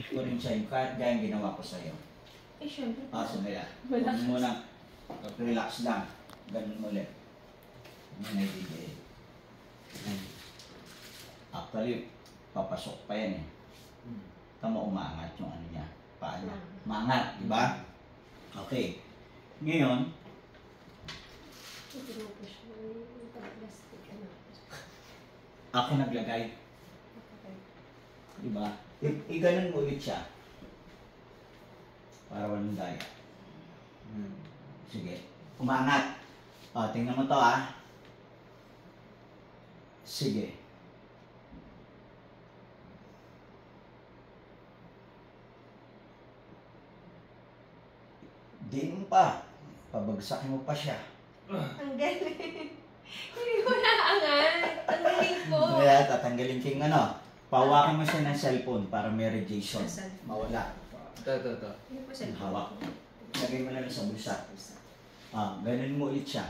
Kunin siya yung kahit gaya ginawa ko sa'yo. Eh, syempre. Sandali. Huwag mo muna. Relax lang. Ganun ulit. Yan ay bigay. Actually, papasok pa yan eh. Tama umangat yung ano niya. Paano? Maangat, di ba? Okay. Ngayon, ako naglagay. Di ba? I-ganon mo ulit siya. Para walang daya. Sige. Umangat. Tingnan mo to ah. Sige. Di mo pa. Pabagsakin mo pa siya. Ang galing. Hindi ko naangat. Ang galing ko. Kaya tatanggalin king ano. Pawakan mo siya ng cellphone para may radiation. Mawala. Ito. Hawak. Lagay mo na lang sa bulsa. Ganun mo ulit siya.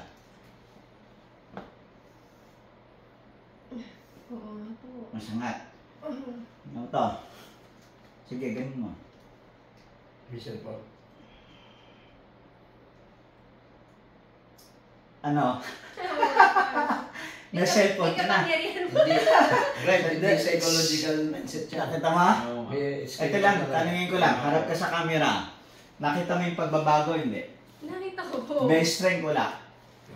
Oo nga po. Masangat. Ano to? Sige, ganun mo. Michelle po. Ano? Na cellphone ka na. Hindi psychological mindset siya. Nakita mo? Ito lang, tanungin ko lang. Harap ka sa camera. Nakita mo yung pagbabago, hindi? Nakita ko po. May strength wala.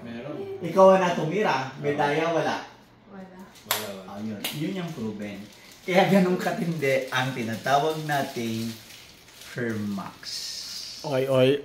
Meron. Ikaw na tumira, may daya wala. Wala. Yun yung proven. Kaya ganun katindi ang tinatawag nating Fermax. Oy!